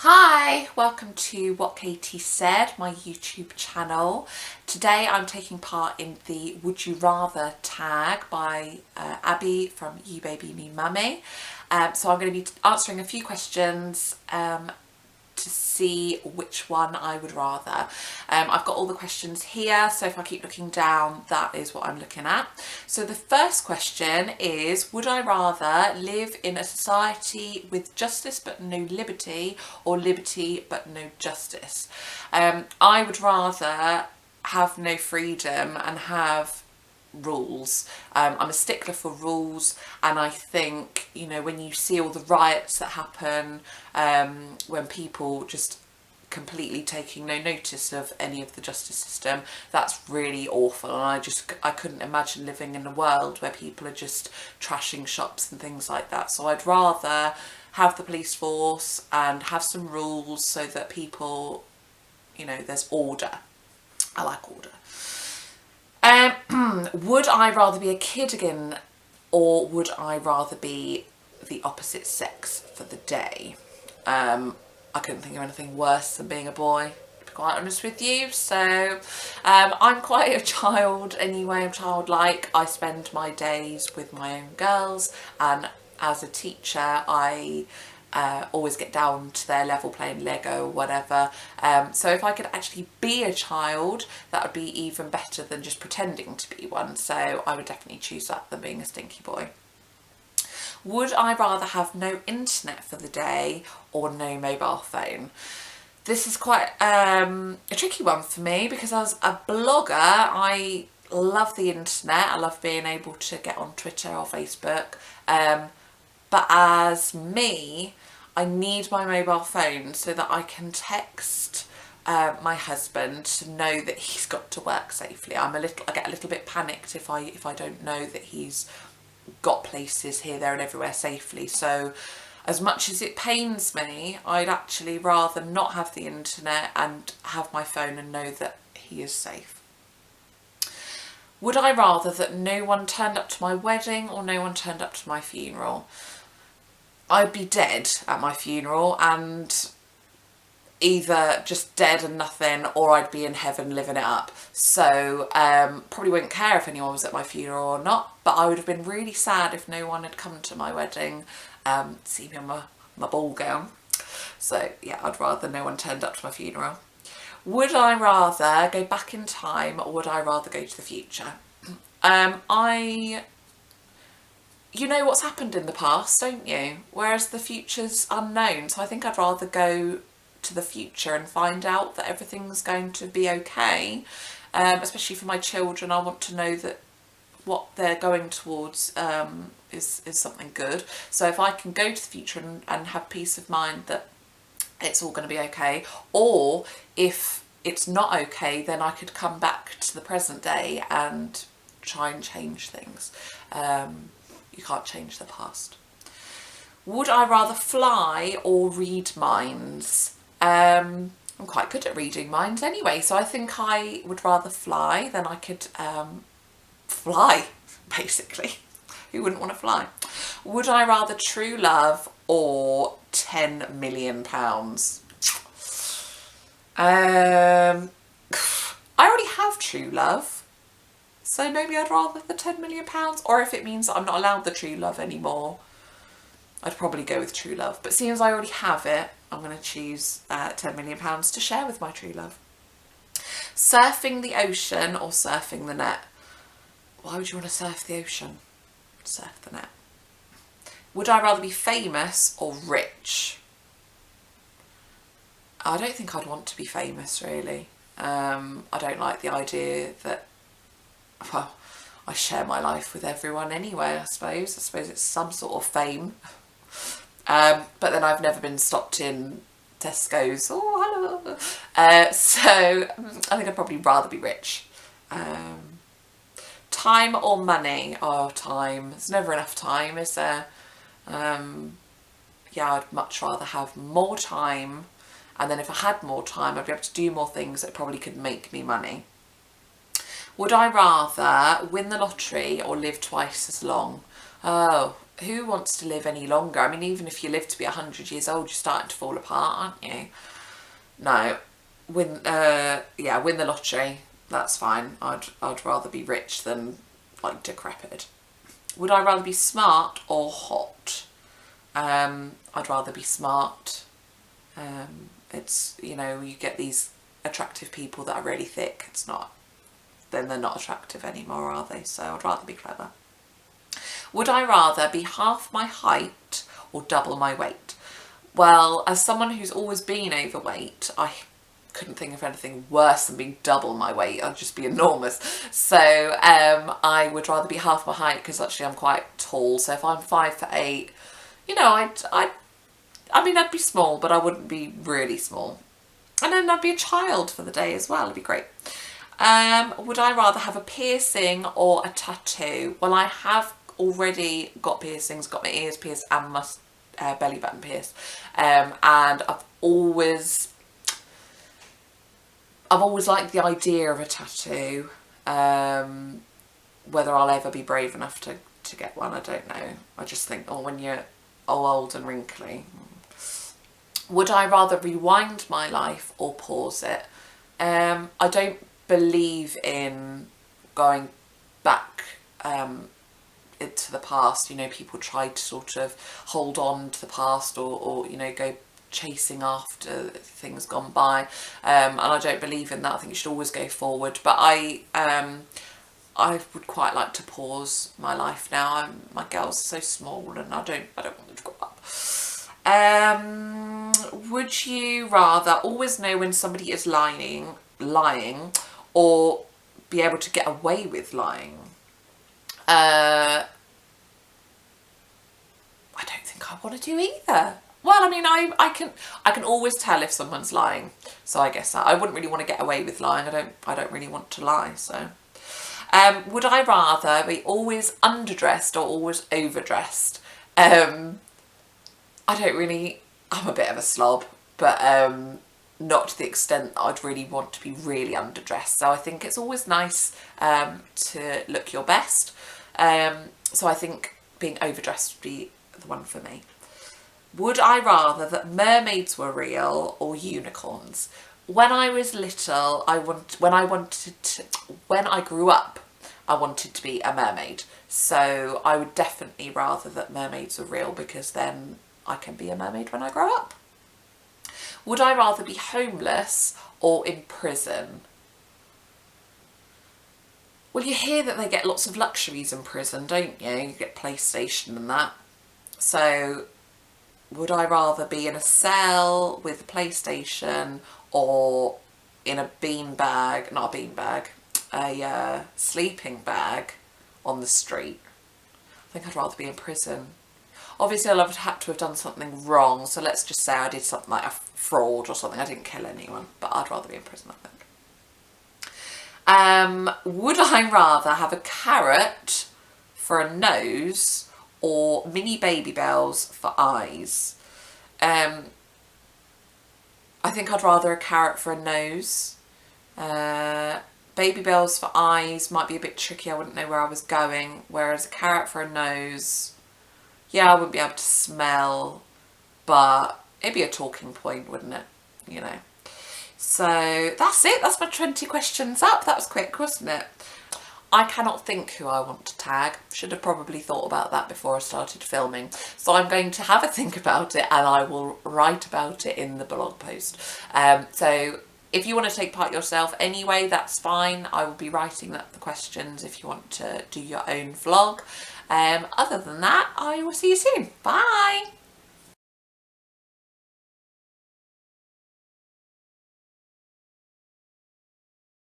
Hi, welcome to What Katie Said, my YouTube channel. Today I'm taking part in the Would You Rather tag by Abby from You Baby Me Mummy. So I'm going to be answering a few questions to see which one I would rather. I've got all the questions here, so if I keep looking down, that is what I'm looking at. So the first question is, would I rather live in a society with justice but no liberty, or liberty but no justice? I would rather have no freedom and have rules. I'm a stickler for rules, and I think, you know, when you see all the riots that happen, when people just completely taking no notice of any of the justice system, that's really awful. And I couldn't imagine living in a world where people are just trashing shops and things like that. So I'd rather have the police force and have some rules so that people, you know, there's order. I like order. Would I rather be a kid again, or would I rather be the opposite sex for the day? I couldn't think of anything worse than being a boy, to be quite honest with you. So I'm quite a child anyway. I'm childlike. I spend my days with my own girls, and as a teacher I always get down to their level playing Lego or whatever. So if I could actually be a child, that would be even better than just pretending to be one. So I would definitely choose that than being a stinky boy. Would I rather have no internet for the day or no mobile phone? This is quite a tricky one for me, because as a blogger, I love the internet. I love being able to get on Twitter or Facebook. But as me, I need my mobile phone so that I can text my husband to know that he's got to work safely. I get a little bit panicked if I don't know that he's got places here, there and everywhere safely. So as much as it pains me, I'd actually rather not have the internet and have my phone and know that he is safe. Would I rather that no one turned up to my wedding or no one turned up to my funeral? I'd be dead at my funeral, and either just dead and nothing, or I'd be in heaven living it up. So probably wouldn't care if anyone was at my funeral or not, but I would have been really sad if no one had come to my wedding, see me in my ball gown. So yeah, I'd rather no one turned up to my funeral. Would I rather go back in time, or would I rather go to the future? You know what's happened in the past, don't you? Whereas the future's unknown. So I think I'd rather go to the future and find out that everything's going to be okay. Especially for my children, I want to know that what they're going towards is something good. So if I can go to the future and have peace of mind that it's all going to be okay, or if it's not okay, then I could come back to the present day and try and change things. You can't change the past. Would I rather fly or read minds? I'm quite good at reading minds anyway, so I think I would rather fly. Then I could fly, basically. Who wouldn't want to fly? Would I rather true love or £10 million? I already have true love. So maybe I'd rather the £10 million, or if it means that I'm not allowed the true love anymore, I'd probably go with true love. But seeing as I already have it, I'm going to choose £10 million to share with my true love. Surfing the ocean or surfing the net? Why would you want to surf the ocean? Surf the net. Would I rather be famous or rich? I don't think I'd want to be famous, really. I don't like the idea that, well, I share my life with everyone anyway, I suppose. I suppose it's some sort of fame. But then I've never been stopped in Tesco's. Oh, hello. So I think I'd probably rather be rich. Time or money? Oh, time. There's never enough time, is there? Yeah, I'd much rather have more time. And then if I had more time, I'd be able to do more things that probably could make me money. Would I rather win the lottery or live twice as long? Oh, who wants to live any longer? I mean, even if you live to be 100 years old, you're starting to fall apart, aren't you? No, win the lottery. That's fine. I'd rather be rich than like decrepit. Would I rather be smart or hot? I'd rather be smart. It's, you know, you get these attractive people that are really thick. Then they're not attractive anymore, are they? So I'd rather be clever. Would I rather be half my height or double my weight? Well, as someone who's always been overweight, I couldn't think of anything worse than being double my weight. I'd just be enormous. So I would rather be half my height, because actually I'm quite tall. So if I'm 5'8", you know, I'd be small, but I wouldn't be really small. And then I'd be a child for the day as well. It'd be great. Would I rather have a piercing or a tattoo? Well, I have already got piercings, got my ears pierced and my belly button pierced. And I've always liked the idea of a tattoo. Whether I'll ever be brave enough to get one, I don't know. I just think, oh, when you're old and wrinkly. Would I rather rewind my life or pause it? I don't believe in going back into the past. You know, people try to sort of hold on to the past or you know, go chasing after things gone by, and I don't believe in that. I think you should always go forward, but I would quite like to pause my life now. My girl's so small and I don't want them to grow up. Would you rather always know when somebody is lying or be able to get away with lying? I don't think I want to do either. Well, I mean, I can always tell if someone's lying, so I guess I wouldn't really want to get away with lying. I don't really want to lie. So, would I rather be always underdressed or always overdressed? I'm a bit of a slob, but not to the extent that I'd really want to be really underdressed. So I think it's always nice to look your best. So I think being overdressed would be the one for me. Would I rather that mermaids were real or unicorns? When I was little, when I grew up, I wanted to be a mermaid. So I would definitely rather that mermaids were real, because then I can be a mermaid when I grow up. Would I rather be homeless or in prison? Well, you hear that they get lots of luxuries in prison, don't you? You get PlayStation and that. So would I rather be in a cell with a PlayStation or in a beanbag, not a beanbag, a sleeping bag on the street? I think I'd rather be in prison. Obviously, I'll have had to have done something wrong, so let's just say I did something like a fraud or something. I didn't kill anyone, but I'd rather be in prison, I think. Would I rather have a carrot for a nose or mini baby bells for eyes? I think I'd rather a carrot for a nose. Baby bells for eyes might be a bit tricky. I wouldn't know where I was going. Whereas a carrot for a nose, yeah, I wouldn't be able to smell, but it'd be a talking point, wouldn't it? You know. So that's it. That's my 20 questions up. That was quick, wasn't it? I cannot think who I want to tag. Should have probably thought about that before I started filming. So I'm going to have a think about it and I will write about it in the blog post. So if you want to take part yourself anyway, that's fine. I will be writing the questions if you want to do your own vlog. Other than that, I will see you soon. Bye.